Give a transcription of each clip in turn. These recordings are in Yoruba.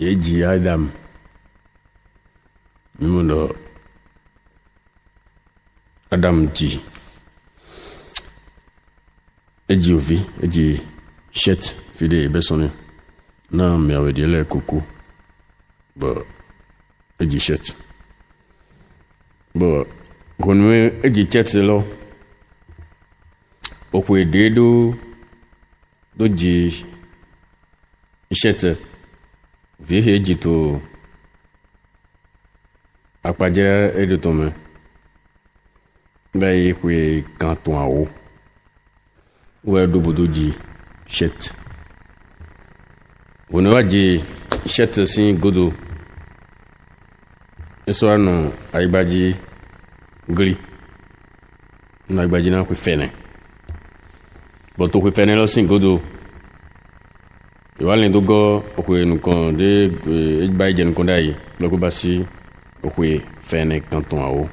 eji Adam mimundo Adam ji eji ovi eji shet fide besone na mi awediele kuku bo eji shet bo konwe eji chet lo okwe dedo doji shet vi eji to akpajẹ edotome bẹẹ ikwe kan tún àwọ wẹ dobodo ji shet oníwájì shet sí godo ẹsọ ànà àyíbájí gírí nínú àyíbájí náà kwe fẹnẹ bọtò kwe fẹnẹ lọ sí godo ìwádìí tó gọ òkwe nìkan dé ẹgbà ìjẹ nìkan dá yìí lọkọ bá sí òkwe fẹnẹ kan tún àwọ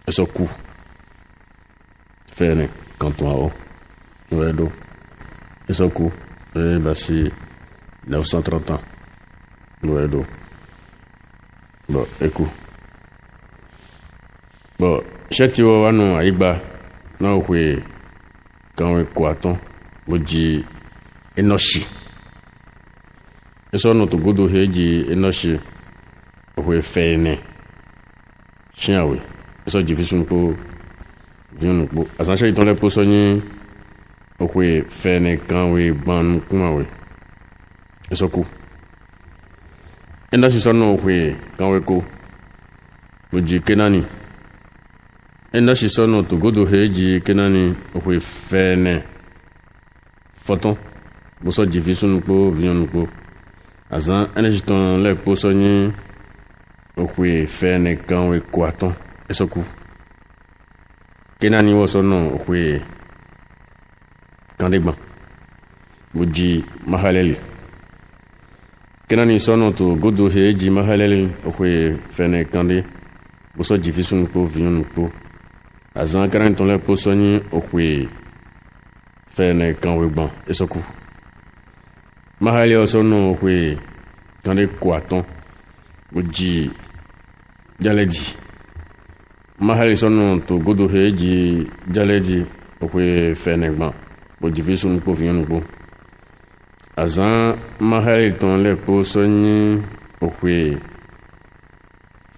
ẹsọ kú fẹnẹ kan tún àwọ wẹ do ẹsọ kú ẹ bá sí 930 ans wẹ do bọ ẹkú bọ ṣẹtì wọ wánu àyígbá náà òkwe kan wẹ kó àtọ bó jí enoshi ẹsọ nù tó gbọdọ hẹ jí enoshi òkwe fẹnẹ ṣíàwé ẹsọ jì fi sún pó vionu pó àsánṣẹ́ ìtàn lẹ́pọ̀ sọ ní òkwe fẹnẹ kan wé gbọ́n kún àwé ẹsọ kú enoshi sọ náà òkwe kan wé kó bó jí kénání enoshi sọ náà tó gbọdọ hẹ jí kénání òkwe fẹnẹ fọtán bó sọ jì fi sún pó vionu pó àsán enoshi tàn lẹ́pọ̀ sọ ní òkwe fẹnẹ kan wé kó àtán ẹsọ kú kénání wọ́n sọ náà òkwe kandégbọ̀n bó jí mahalẹ́lì kénání sọ náà tó gódò hẹ́ jí mahalẹ́lì òkwe fẹnẹ kandé bó sọ jì fi sún pó vionu pó àzán kénání tán lẹ́pọ̀ sọ ní òkwe fẹnẹ kan wé gbọ̀n ẹsọ kú mahalẹ́ ọsọ náà òkwe kandé kó àtán bó jí jálẹ́jì mahali sọnù tó godo heji jálẹ́jì òkwe fẹnẹ gbọ̀n bó jí fi sún pó fìyànnù pó àzán mahali tán lẹ́pọ̀ sọ́nyí òkwe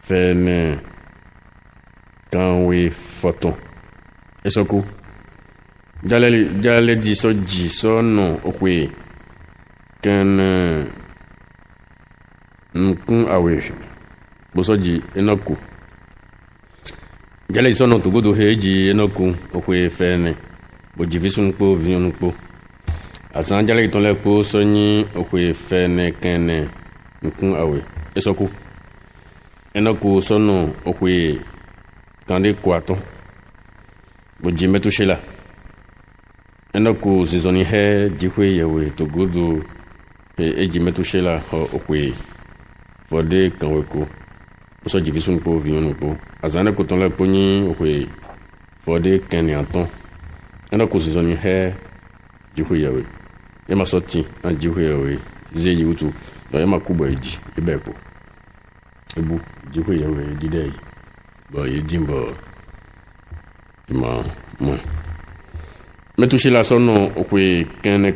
fẹnẹ kanwe fọtàn ẹsọkú jálẹ́jì sọ́jì sọ́nù òkwe kẹ́nẹ nkún àwẹ̀ bó sọ́jì ẹnọ́kù jálẹ́jì sọ́nù tó gbọdọ̀ heji ẹnọ́kù òkwe fẹ́ẹ̀nẹ̀ bó jí fi sún pó vionu pó àsán jálẹ́jì tán lẹ́pọ̀ sọ́nyí òkwe fẹ́ẹ̀nẹ̀ kẹ́nẹ̀ nkún àwẹ̀ ẹsọ́kù ẹnọ́kù sọ́nù òkwe kàndé kó àtọ́ bó jí mẹ́túṣẹ́lá ẹnọ́kù sísọ́ni hẹ́ jíkwé yẹ̀wé tó gbọdọ̀ eji mẹ́túṣẹ́lá òkwe fọdé kànwé kó bó sọ jì fi sún pó vionu pó azane ko tɔn lɛ kpo nyi òkwe fɔde kɛnɛ atɔn ɛnɛ ko sisan ni hɛ dziƒo yɛwɛ ema sɔ ti na dziƒo yɛwɛ ze yi wutu dɔn ema ku bɔ edi ebe kpo ebu dziƒo yɛwɛ di dɛ yi bɔn yi di bɔ ima mɔ mɛtusi la sɔnɔ òkwe kɛnɛ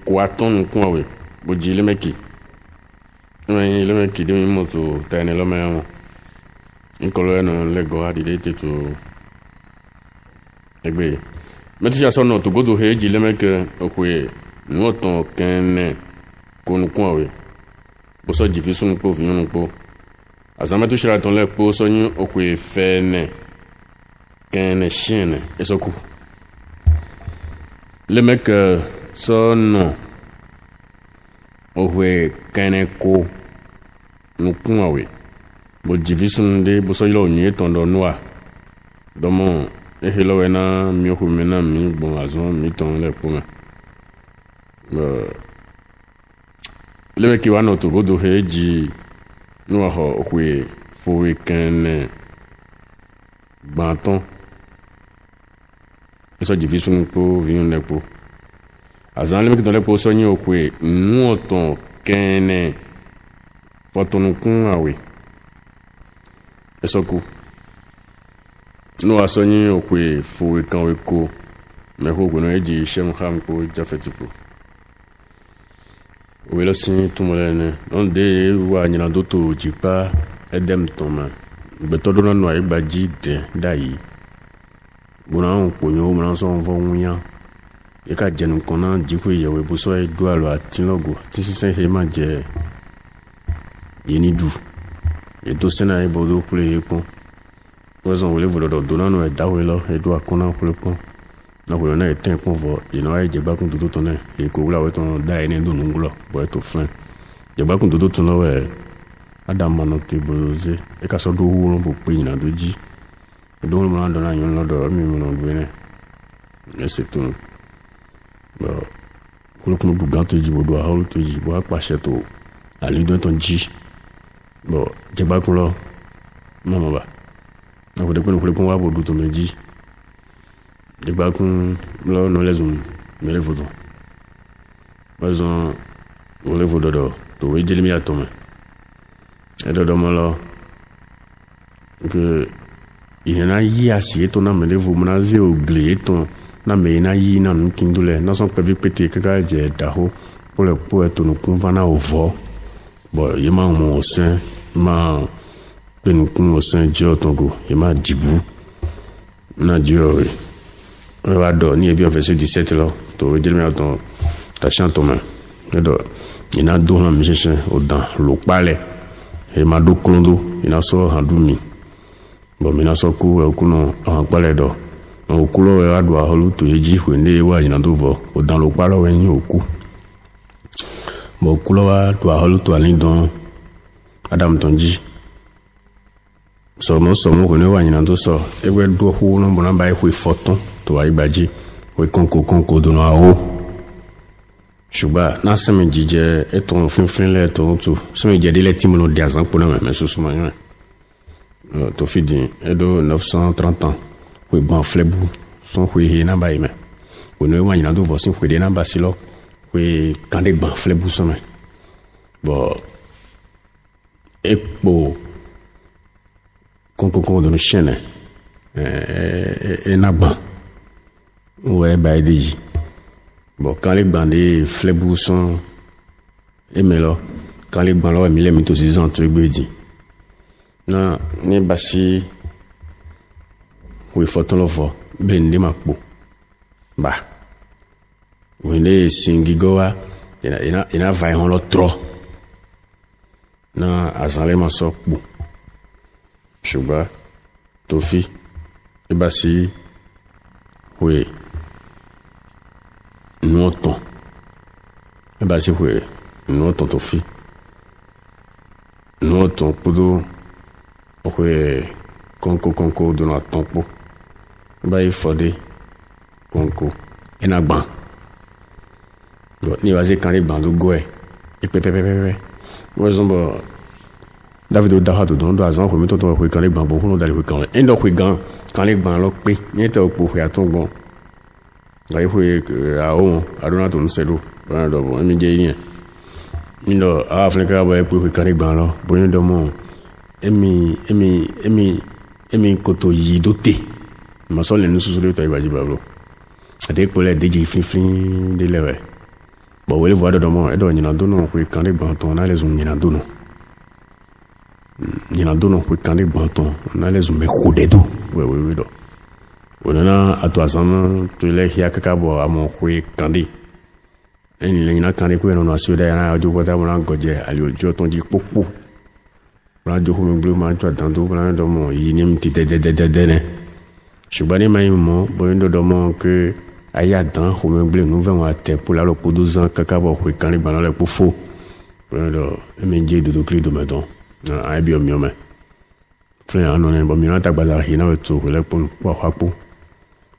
ko atɔn nukun awɛ bó dzi lɛmɛki ẹ̀yìn lẹ́mẹ̀ kìdí mi mọ̀tò tẹ́ni lọ́mẹ́rún nkọlọ́ ẹ̀nà lẹ́gọ́ àdìdé tètò ẹgbẹ́ mẹ́tíṣà sọ́nà tògódò hẹ́jì lẹ́mẹ́kẹ́ òkwe níwọ̀tàn kẹ́ẹ̀nẹ́ kónukún àwẹ̀ bó sọ jì fi sún pó fi yún pó àzá mẹ́tíṣà tán lẹ́pọ̀ sọ́yún òkwe fẹ́ẹ̀nẹ́ kẹ́ẹ̀nẹ́ ṣíẹ̀nẹ́ ẹ̀sọ́kù lẹ́mẹ́kẹ́ sọ́nà òkwe kẹ́ẹ̀nẹ́ kó nukun àwẹ̀ bó jí fi sún dé bó sọ yílọ̀ òyìn ètò ọ̀dọ̀ níwà dọ́mọ̀ ehe lọ́wọ́ ẹ̀ná mi òkú mi náà mi gbọ̀n àzọ́ mi tàn lẹ́pọ̀ mẹ́ lẹ́mẹ̀kì wà náà tó gbọdọ̀ hẹ́ jí níwà họ òkwe fòwe kẹ́ẹ̀nẹ́ gbàtán ẹsọ jí fi sún pó viún lẹ́pọ̀ azan le kitole po so nyi okwe nuoton kene fotonukun awe esoku no asonyi okwe fuwe kan we ko me ko gbono eji shem ham ko jafetipo we lo sin tumolene on de wa nyina doto jipa edem toma betodo no no igba jide dai bona on ponyo mo so on fo wunya e ka jenu kona jipo yewe bo so e do alo atinlogo ti sisen he ma je yini du e to sena e bodo kule e pon wazon wole vodo do na no e dawe lo e do akona kule pon na ko na e ten pon vo ino ai je ba kun do to ne e ko wula we to da ene do nungulo bo e to fin je ba kun do to no we adam mano te boze e ka so do wo bo pe ina do ji do mo na do na yon lo do mi mo no do ne e se to bo ko ko do gato ji bo do a holu to ji bo pa se to ali do ton ji bo je ba kun lo mama ba na ko de ko wa bo do to meji je ba kun lo no lesum me le foto bazon o le foto do to we jeli mi atome e do mo lo que ina yi asi to na me le vo na ze ogle to na me na yi na nu kindule na so pe bi pete kaka je daho pour le pour to no kun va na ovo bo ye ma mo sen ma ben kun o sen jo tongo ye ma dibu na dio on va do ni bien fait 17 là to dire mais ton ta chanto ma do ina do na mi chen o dan lo pale e ma do klondo ina so handumi bo mina so ku e ku no an pale do o ku lo e adu a holu to eji we ne wa ina do bo o dan lo pale we yin o ku bo ku lo wa do a holu to alin don adam tonji so mo ko ne wa ina do so e we do hu no bo na ba e hu foton to wa igbaji we konko do no awo shuba na semi jije e ton fin le to tu semi je de le timulo de azan pour na me susu ma yon to fidi e do 930 ans we ban flebu son we na ba ime we no wa ina do vo sin we de na ba silo we kan de ban flebu so me bo ekpo konko do no chene e na ban ouais bah dit bon quand les bandits flebou sont et melo quand les bandits mi les mito 6 ans tu dit na ni basi we foto lo fo ben de makpo ba we ne singi goa ina vai on lo tro na azale ma so po shuba tofi e basi we noton e ba si we noton to fi noton pudo we konko do na tompo ba i fode konko ena gban do ni wa se kan le gban do go e pepe we zombo David da hado do azan ko mi to we kan le gban bo no dali we kan en do we gan kan le gban lo pe ni to po we atongbon ga iwe a o adona to nsedo ba do bo mi je yin mi no afrika ba e pe kan le gban lo bo yin do mo emi koto yi dote ma so le nu susu le to ibaji bablo ade ko le deji fin de lewe bo we le vo do mo e do nyina do no we kan le gban ton na le zum nyina do no we kan le gban ton na le zum me khode do we do onana ato asama to le hia kaka bo amo we kan eni le nyina kan ko no aso da na ojo bota mo na goje ali ojo ton di popo ra jo ko me ma to tanto bla do mo yi ni mti de ne shubani mai mo bo ndo do mo ke aya dan ko me ble no va te pour la po 12 ans kaka bo we kan le ban le po fo do me je do clé do medon na ai bi o mi o me fle ano ne bo mi na ta gbaza hina to le po po hapo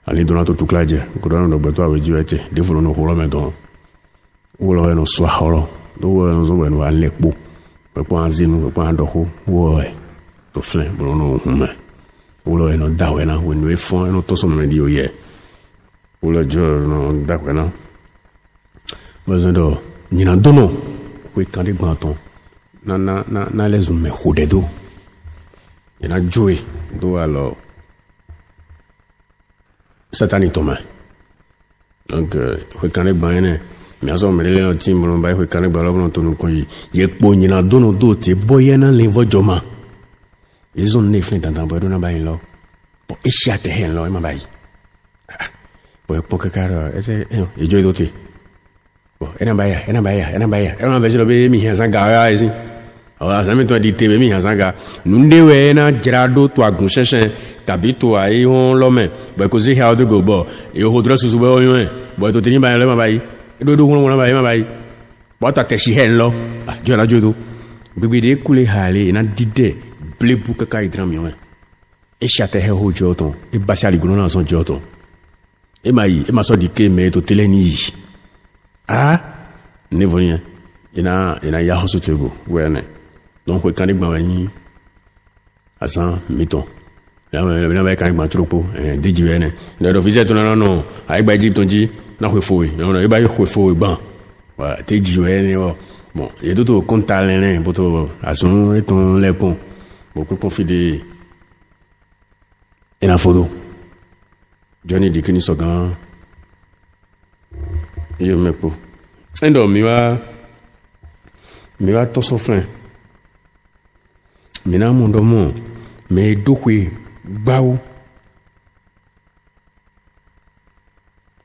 ali do na to tuklaje ko do no gbeto awe ji ete de fo no horo medon wo lo no so horo do wo no zo we no ale po po anzinu po andoko wo to fle bo no hume wo lo no dawe na we fon no to so me di o ye wo lo jo no dawe na besoin de nyina dono ko kande gbanton na les me khodedo ina joy do alors satani toma donc ko kande gban mais aso me le team bon ba ko kande gban lo to no ko ye po nyina dono do te boyena le vojoma ils ont nefne dans bodo na ba lo po esiate hen lo ma ba yi po kakara ese e joy do te bon ena ba ya ena vejelo be mi hen sanga ya isi awa sami to di tebe mi hen sanga nunde we na jirado to agun sesen kabito ai hon lo me bo ko si how to go bo e ho dra susu bo yon bo to tini ba le ma ba yi do won ma ba yi bo ta te si hen lo jo na jo do bibi de kule hale na dide blebu kaka idram yon e chate he ho jo ton e basiali guno na son jo ton e ma so di ke me to teleni ne volien ina ya hoso tego wene donc ko kanik ba ni asan miton la ba kanik ba tropo deji wene na do visite no ai ba Egypte onji na ko foi no e ba ko foi ban wa deji wene bon et tout compta lene boto asun eton lepon beaucoup confide ina photo Johnny Dikini Sogan yo mepo endo mi va to soflen mi na mundo mo me dokwe bawo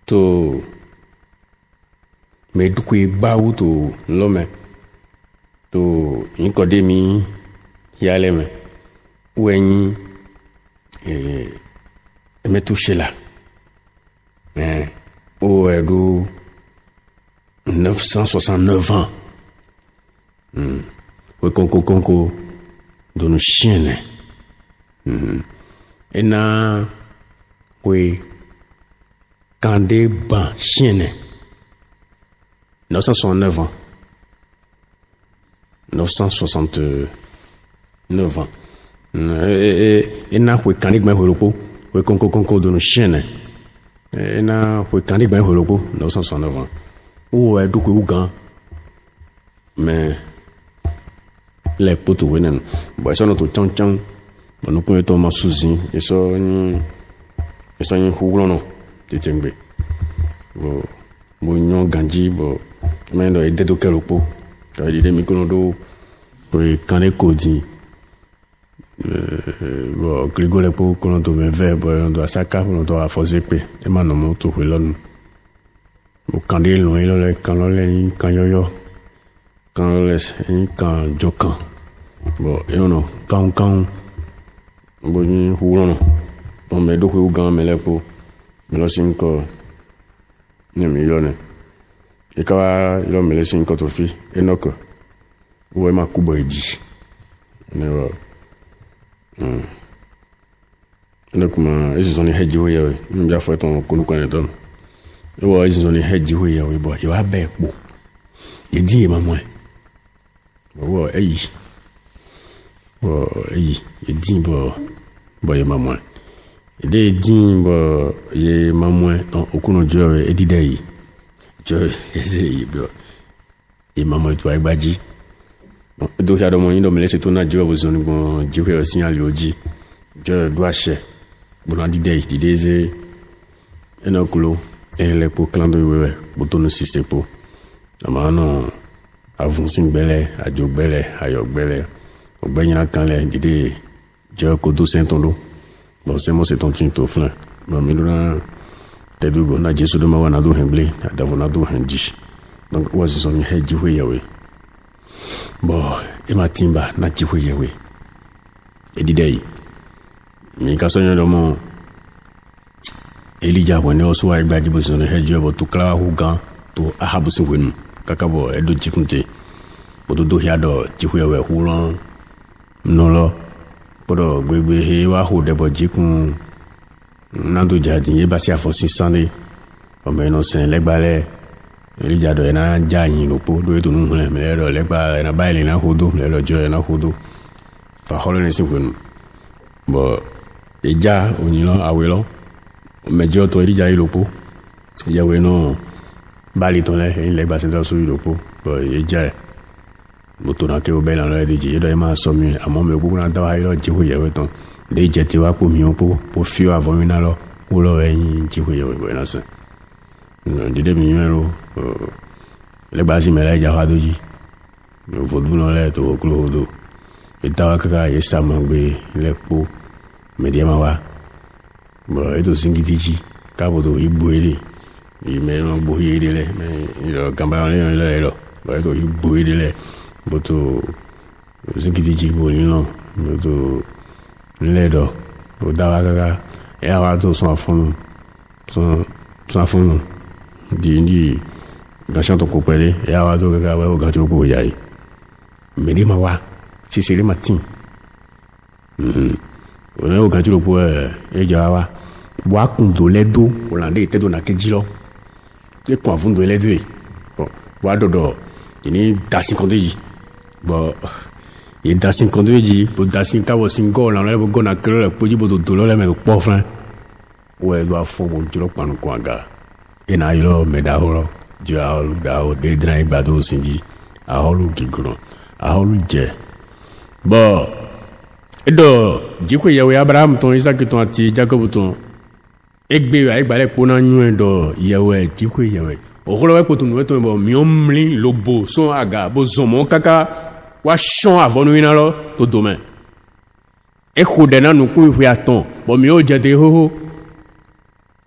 to me dokwe bawo to lome to inkodemi yaleme wenyi me touché là au edo 969 ans we konko de nos chiens et na we kande ban chien 969 ans 969 ans et na we kande ban holopo we konko de nos chiens et na we kande ban holopo 969 ans ou est donc ougan mais les potes wenen bon ça notre chang bon nous pouvons tomber sous et ça ni houlo no de tengbe bon nyon ganji bon mais do de do kelopo ça dit mi kono do pour kané kodi bon grigole pour kono do me verbe on doit saka on doit forcer pe et man no to hulon au candé loin le quand le quand yo quand le quand jokan bon et non quand bon ni hulo bon me do ko gan me le po me lo sin ko ni mi yo ne e ka lo me le sin ko to fi enoko wo ma kubo eji ne wa enoko ma esi zoni heji wo ya mi ja fo ton kunu kan don wo esi zoni heji wo ya we bo yo abe po ye di e mamwe wo eyi ye di bo ye mamwe de di bo ye mamwe don okuno jo e di dai jo ese bo e mamwe to agbaji do ya do mo yin do me lese to na jo bo zoni bon jiwe o signal oji jo do ache bo na di dai di deze enokulo ele po klando wewe botono sisepo amano avunsin gbele ajo gbele ayo gbele ogbenya kan le dide je ko do sentolo bon c'est moi c'est ton tinto flan bon mi dona te dugo na jesu do ma wana do hemble adavona do hanji donc was so ni heji we yawe bon e matimba na ji we yawe e dide mi ka so nyo mo Elija wone oso wa igbaji bo so no heji obo to kla hu gan to ahabu sin wenu kakabo edo jikunte bodo do hiado jihuewe hulon nolo bodo gbegbe he wa ho debo jikun nando jadi e ba si afosi sande o me no sen legbale Elija do na jayin lopo do eto nu hule me lo legba na baile na hodo me lo jo na hodo fa holo ni sin wenu bo eja onilo awelo mejo to Elija ilopo yawe no bali ton là il les bassin sur le pot bon il ja moto na ke o bela na de je do ma so mi amo me ku na da wa ilo ji hu ye we ton de je ti wa po mi o po fio avon na lo wo lo yin ji hu ye we na se de mi lo le basi me la ja ha do ji vo du no le to klo do e ta wa ka ye sa ma gbe le po me de ma wa bo e to singiti ji ka bo do ibu ere i me no bo ere le me ilo gamba le lo bo e to ibu ere le boto singiti ji bo ni no boto le do o da wa ka e wa to so afun di ga chanto ko pele e wa to ka wa o ga to ko ya yi me de ma wa si c'est le matin on est au ga to ko e ja wa wa kun do le do o la de te do na keji lo le ko afun do le do bon wa do ini da 50 ji bon il da 50 ji pour da 50 5 la le go na kele po ji bo do lo le me po fran we do afun mo jiro panu ko aga ina ilo me da holo jo alu da o de drai ba do sinji a holo gigro a holo je bon edo jiko yewe Abraham ton Isaac ton ati Jacob ton egbe wa igbale po na nyu edo yewe jiko yewe o holo we ko tun we ton bo mi omli lobo so aga bo zomo kaka wa chon avonu ina lo to domain e khode na nu ku hu aton bo mi o je de ho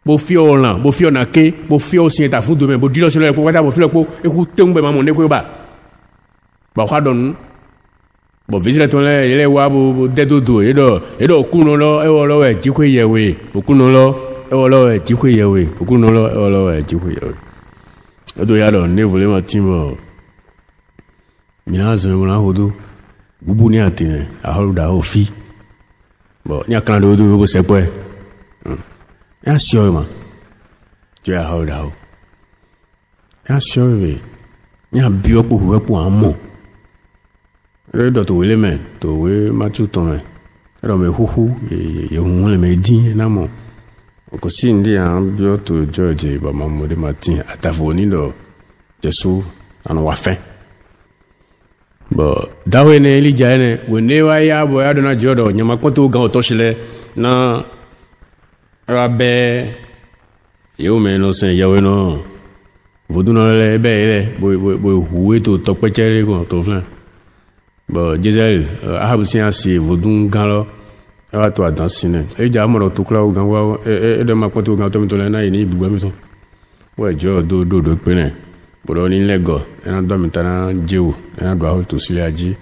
bo fio lan bo fio na ke bo fio sin ta fu domain bo dilo so le po ta bo fio po e ku te ngbe ma mo ne ko ba ha don bo visile ton le wa bo de dodo e do kunu lo e wo lo e ji ko yewe okunu lo e wo lo e ji ko yewe okunu lo e wo lo e ji ko yewe e do ya lo ne vole ma timo mina zo mo na hodo bubu ni atene a holu da ofi bo ni akana do ko se pe ya sio ma je a holu da o ya sio we ni a bi opo we po amo le do to we le me to we ma tu ton me ero me huhu ye hun le me din na mo ko si ndi an bi o to George ba mamu de matin atafoni do Jesu anu wa fin bo dawe ne Elija ne wone wa ya bo ya do na jodo nyama kpoto ga otoshile na rabe yo me no sen yawe no vodu no le be bo huwe to topechere ko to flan bo Jezeel Ahab si vodu galo wa to adansine Elija mo to kla o gan wa e de ma kpoto ga to mi to le na ni ibugbe mi to we jo do pe ne bolo ni lego ena do mitana jewu ena do holto siliaji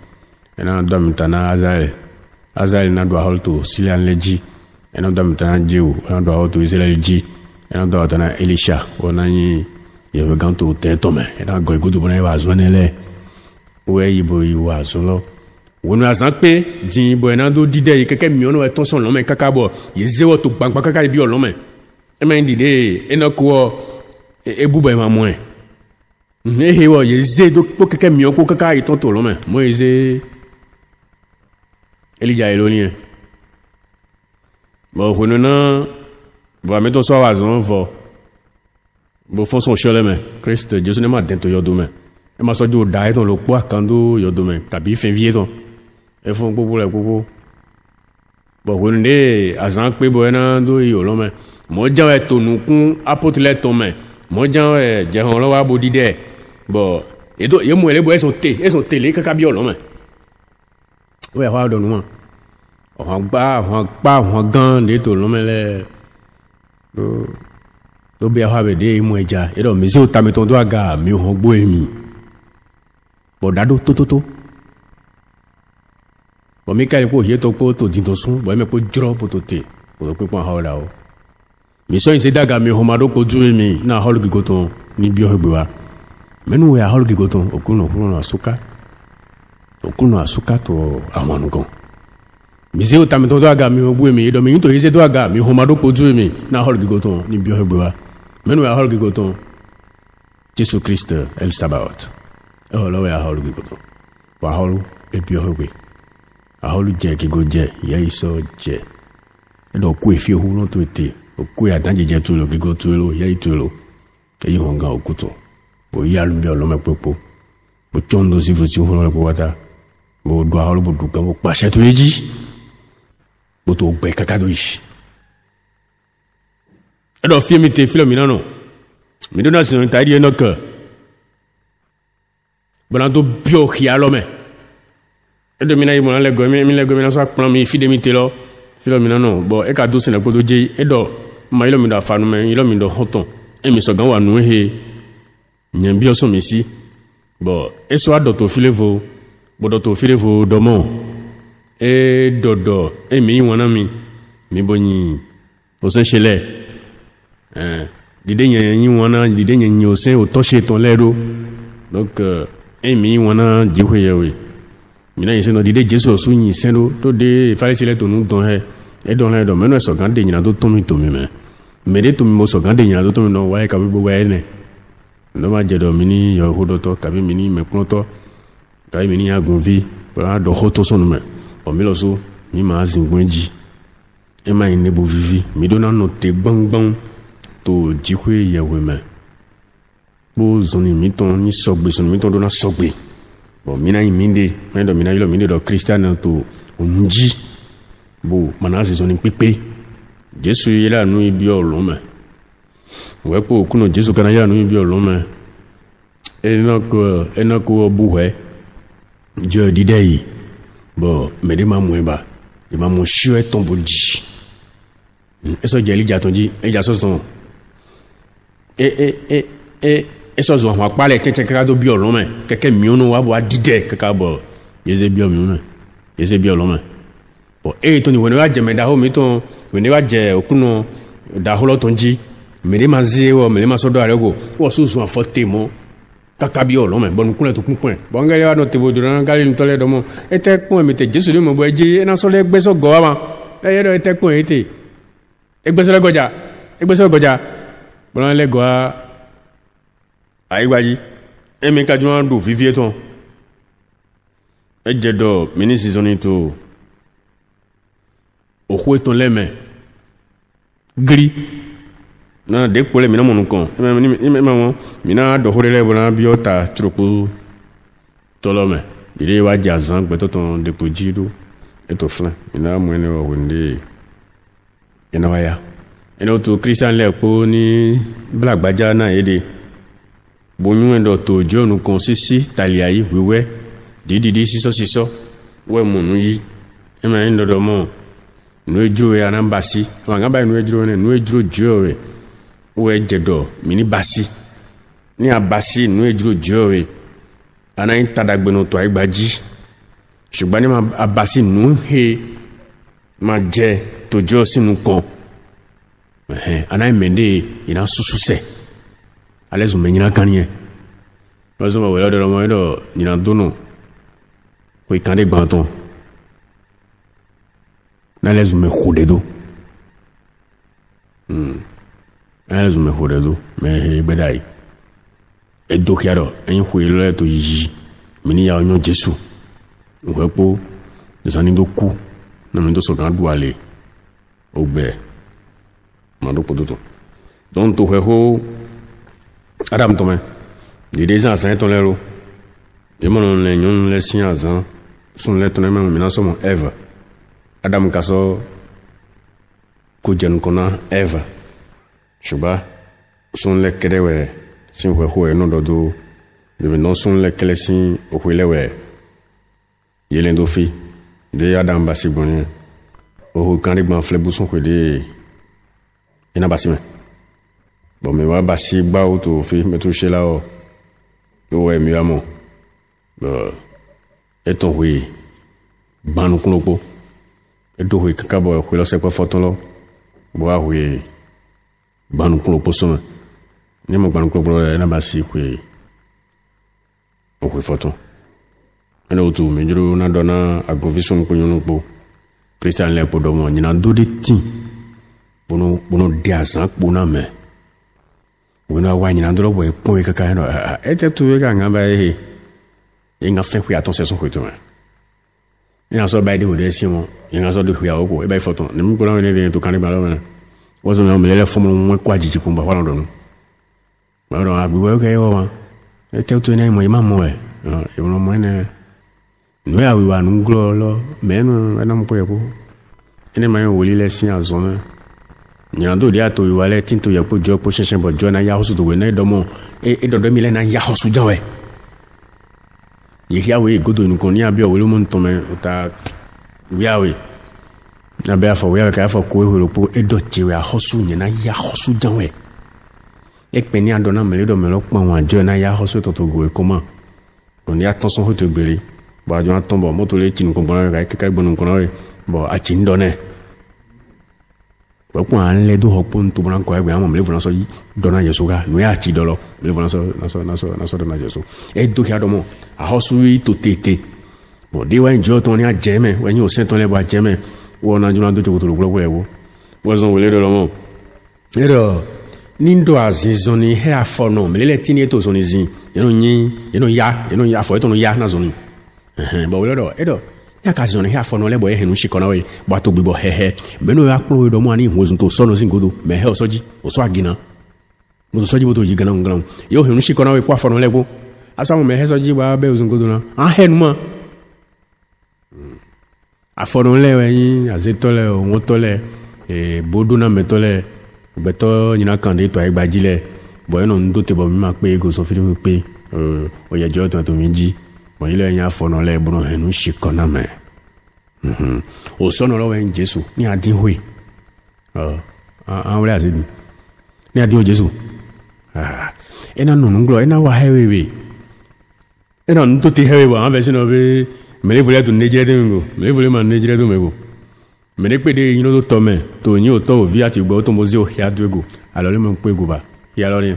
ena do mitana Azael na do holto silian leji ena do mitana jewu ena do holto Israel ji ena do mitana Elisha onani yewe ganto tetome ena go igudu bona wa zonele we yibo yiwa solo wonu azan pe din bo ena do dide keke mi ono etonson lo me kakabo yezewo to gbangba kaka bi olome e ma ndide ena ko ebuba ma mo ne hewo yeze do po keke mi ko kaka itoto lo me mo yeze Elija eloni bo honona bo meto so wa zon vo bo fon son chole me Christ Jesu ne ma dento yo do me e ma so do dai ton lo po akando yo do me tabi fin vie ton e fon popo le popo bo honne azan pe bo na do yo lo me mo jawe to nukun apotle ton me mo jawe je hon lo wa bo dide bo edo ye mo ele bo eso tele kaka bi olo me we ha do nu o gba gan le to lo me le do be ha be de mo eja edo mi se o ta mi ton do aga mi ho gbo emi bo dado to bo mi ka ko ye to po to din to sun bo me ko jro po to te bo pe pon ha o la o mi so yin se daga mi ho ma do ko ju emi na holu gigo ton ni bi o gbe wa menu we a holu gigoton okuno asuka to amanu kon mise o tamito do aga mi ogbu emi do mi to ise do aga mi homa do poju emi na holu gigoton ni bi ogbe wa menu we a holu gigoton Jesus Christ el Sabaoth e holo we a holu gigoton wa holu e bi ogbe a holu je gigo je ye iso je e do ku efi hu no to ete o ku ya danje je to lo gigo to lo ye to lo e yi honga okuto bo yalu bi olome popo bo chondo si fusi holo ko wata bo do holo bo dukan bo pase to eji bo to gbe kaka do yi edo fi mi te filo mi nano mi do na sino ta di enoka bona to bio hialome edo mi na yi mo na le go mi na so plan mi fi de mi te lo filo mi nano bo e ka do sina ko do je edo ma ilo mi da fanu me ilo mi do hoton e mi so gan wa nu he nyen bi oso mi si bo e so adoto filevo bo doto filevo domo e dodo e mi wona mi boni o se chele dide nyen wona dide nyen o se o to che ton lero donc e mi wona jihwe yewe mi na yese no dide jesu so yin sendo to de fale chele to nu don he e don le do meno e so gan de nyina to to mi me de to mi mo so gan de nyina to to mi no wa e ka bi gbogbo e ne no ma jedo mini yo hodoto kabi mini me pronto kabi mini agunvi para do hoto sonu me o mi lo so mi ma zingwenji e ma ine bo vivi mi do na no te gbangban to jihwe yewe me bo zoni mi ton ni sogbe sonu mi ton do na sogbe bo mi na iminde me do mi na ilo minde do christian to onji bo manasi zoni pipe jesu yela nu ibi olun me wepo kuno jesu kana ya nu bi olome enako buhe je didei bo mede ma mueba e ma mo shue tombo di eso je lija tonji e ja so son eso zo wa pale tete kaka do bi olome keke mi onu wa bo adide kaka bo yeze bi olome yeze bi olome bo to ni woni wa je meda ho mi ton woni wa je okuno da holo tonji mele mazie wo mele masodo arego wo susu afote mo kakabio lo me bon kunle to kunpon bon ngale wa no tebo do na ngale ntole do mo ete kun mi te jesu le mo bo eje na so le gbeso go wa e ye do ete kun ete egbeso le goja bon le go aigbaji e mi ka ju an do vivie ton e je do mini season to o ko ton le me gri na de kole mina monu kon mina do horele bona biota tropo tolome ile wa jazan gbeto ton de pojido eto flan mina mwene o wonde ena waya eno to christian le po ni blagbaja na ede bonu endo to jonu kon sisi taliayi wewe dididi siso we monu yi e ma endo do mo no ejuro ya na mbasi wa ngaba no ejuro ne no ejuro jore we jedo mini basi ni abasi nu ejuro jowe ana intadagbe no to aigbaji ṣùgbọ́n ni ma abasi nu he ma je to jo sinu kon ana mende ina sususe alezu menyina kaniye bazo ma wala do mo do ina dono ko ikande gbanton na lezu me khodedo alezu me khodedo me he bedai edo kiaro en khwele to yi mini ya onyo jesu wepo desani do ku na me do so gan duale ogbe mando podoto don to ho adam to me de des ans ton lero de mon le nyon le sin azan son le ton me mina so mo eva adam kaso ko jen kona eva shuba son le kedewe sin ho no do de non son le kele sin o hwelewe yelen do fi de adam basi bonye o kan gban flebu son ko de ina basi me bon me wa basi gba o to fi me to she la o we mi amo eton hui banu kunopo edo hui kakabo hui lo se ko foton lo bo a hui banu kunopo so ni mo banu kunopo na basi hui o hui foton eno tu mi juro na dona agovision ko nyunupo christian le po do mo nyina do de tin bono de azan po na me wona wa nyina do bo e pon e kaka no ete tu e ka ngamba e nga fe ku aton se so ko to me ina so ba de wo de si mo nga so de ku ya oko e ba foton ni mi ko na ne to kan ba lo me wo so me le fo mo kwa jiji po ba wa lo no ba do agbi wo ke yo wa Ete tu ene mo ima mo e no mo ene no ya wi wa nu glo lo me no na mo po ene ma woli le sin azon nyina do dia to wi le tin to ya po jo po shensen bo jo na ya hosu to we na do mo e do mi le na ya hosu jan we ye ya we godo nu kon ya bi o we mo nto me ta wi ya we na be afọ we ka afọ ko ehoro po e do ti we hosu nyina ya hosu jan we ekpe ni adona mele do melo pon wa jo na ya hosu to go e comment on ya ton son ho to gbere ba jo ton bo moto le tin ko bon ra ke ka gbonu ko no bo a tin do ne bo pon an le do ho pon to bran ko e gbe am mele funa so yi do na yeso ga no ya ti do lo mele funa so na so do na yeso e do ya do mo a hosu yi to tete bo de wa njo ton ni a jeme wa ni o sen ton le ba jeme wo na jo na do to to lo wo wo zon we le do lo mo e do nindo azizoni he afono melele tini eto zoni zin yeno ya fo eto no ya na zoni bo we do edo ya ka zoni he afono le bo ehenu shikona we bo to gbibo hehe meno ya kpro we do mo ani hozun to sono zin godo me he osoji oso agina mo to soji bo to yi gana ngana yo henu shikona we kwa afono le go asawo me he soji ba be ozun godo na a henu ma afono le we yin azetole o wotole bodo na metole beto nyina kande to ay gbajile bo eno ndo te bo mi ma pe go so fi pe o ye jo to mi ji bo ile nya fono le bro henu shikona me o sono lo wen Jesu ni adin hui wala azidi ni adin o Jesu ena no nglo ena wa hewe ena ndo te hewe ba an no be mele vole to nejire de ngo mele vole ma nejire do mego mene pe de yino to me to yin o to vi ati gbo to mo zi o ya duego alo le mo pe go ba ya lo ni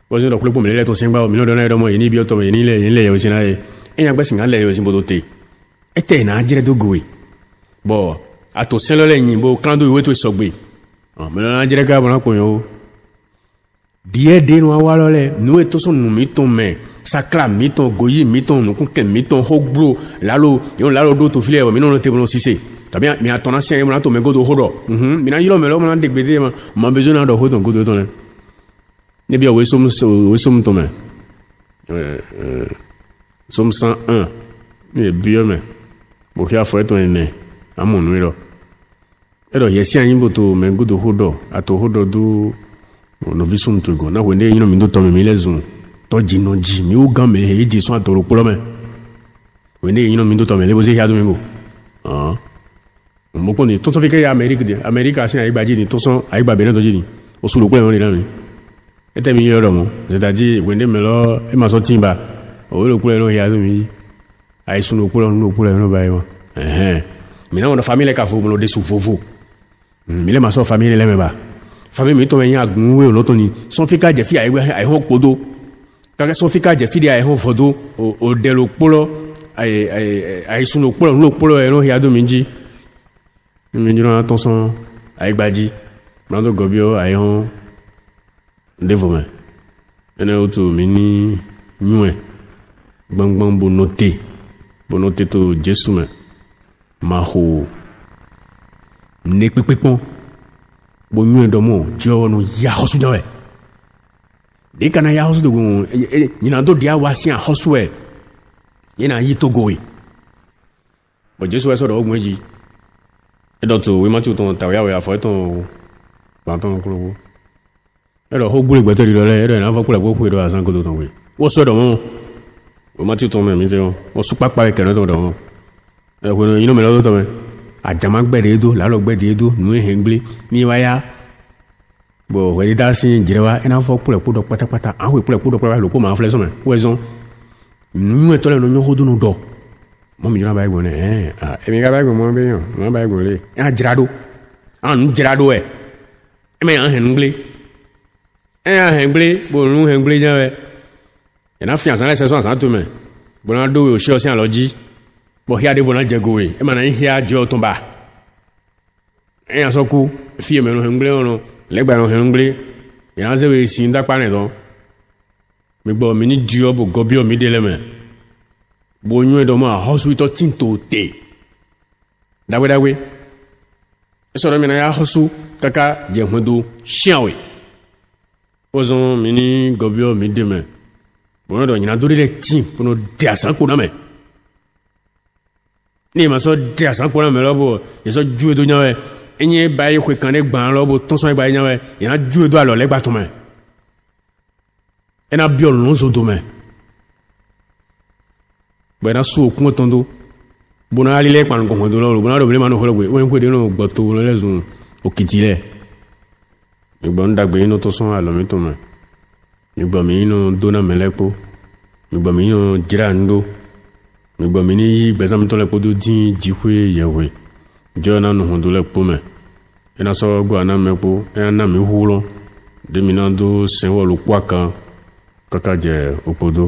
o zi do kule po mele le to sin gba mi lo do na do mo yin bi o to me yin le o sin na e yan gbe sin ga le o sin bo to te ete na jire do go e bo ato sin lo le yin bo kan do iwe to sogbe me lo na jire ka bo na po yan o die de no wa lo le nu e to so nu mi to me sakla mi to goyi mi to nu kun ken mi to hogbo lalo yon lalo do to file mi no te bo no sise tabi mi atona sen mo to me godo hodo mi na yilo me lo mo na degbede ma bezo na do hodo godo to ne ne bi o we som to me som 101 ni bi o me bo fia fo to ne amonu ro edo yesi anyin bo to me godo hodo ato hodo do no visum to go na we ne yino mi do to me lezun to jino ji mi o gan me e ji so atoro polo me we ne yino mi do to me le bo se ya do me go mo ko ni to so fi ke America sin aigbaji ni to so aigba be na to ji ni o su lo pe won ni lanu ete mi yoro mo c'est-à-dire we ne me lo e ma so timba o lo pe lo ya do mi ai su lo pe no ba yo mi na wona famille ka fo mo de su fofo mi le ma so famille le me ba famille mi to me yan agun we lo to ni so fi ka je fi ai ho podo ka so fi ka je fi ai ho fodo o de lo polo ai su lo polo e lo ya do mi ji mi dira attention ay gbaji mando gobio ay hon devome ene otu mi ni nyue gbangban bonote to Jesu me ma ho ne pepepon bo nyue do mo jo no ya hosu jawe de kana ya hosu do gun nyina do dia wasi a hosu e nyina yi to goe bo Jesu e so do ogun eji edo to we ma tu ton ta ya we afo ton ba ton kulo edo ho gure gbe to ri lo le edo na fo kule go ku edo asan ko to ton we wo so do mo we ma tu ton me mi fe o su papa e kere to do mo e ko no yin me lo to me ajama gbede do la lo gbede do nu hengble ni wa ya bo we da sin jirewa e na fo kule ku do patapata an we kule ku do pa lo ko ma fle so me we zon nu e to le no nyo ho do no do mo mi jona Bible ne mi ga Bible mo be yo mo Bible le jirado jirado e me an hengle bo nu hengle jan we e na fian san le seso san to me bo na do we o se o se an loji bo hia de bo na jego we e ma na hia jo to ba an so ku fi me no hengle ono le gba no hengle e na se we sin da pa ne don mi gbo mi ni dio bo gobio mi de le me bo nyu do ma hospital tinto te dawe so do mi na ya hosu kaka je hwedo shiawe ozon mi ni gobio mi de me bon do nyina do le ti pour de asan ko na me ni ma so de asan ko na me lo bo ye so ju do nyawe enye ba ye ko kan le gban lo bo ton so ba nyawe ye na ju do alo le gba to me ena biol no so do me ba na so kun tondo bona ali le pan ko do lo bona do le ma no ho lo we ko de no gbo to le zun okitile ìgbọ́n dàgbé inú tó sán àlọ́mí tó mọ̀ ìgbọ́n mi inú dóná mẹ́lẹ́pọ̀ ìgbọ́n mi inú jíra ńdó ìgbọ́n mi ní yí gbẹ̀sámi tó lẹ́pọ̀ tó dín jíkwé yẹ̀wé jọ́ náà nù hùn tó lẹ́pọ̀ mẹ́ ẹ̀nà sọ́wọ́ gbọ́ àná mẹ́pọ̀ ẹ̀nà náà mi húrọ́ dèmi náà tó sẹ́wọ́ ló pọ̀ kan kàkà jẹ́ òpòdó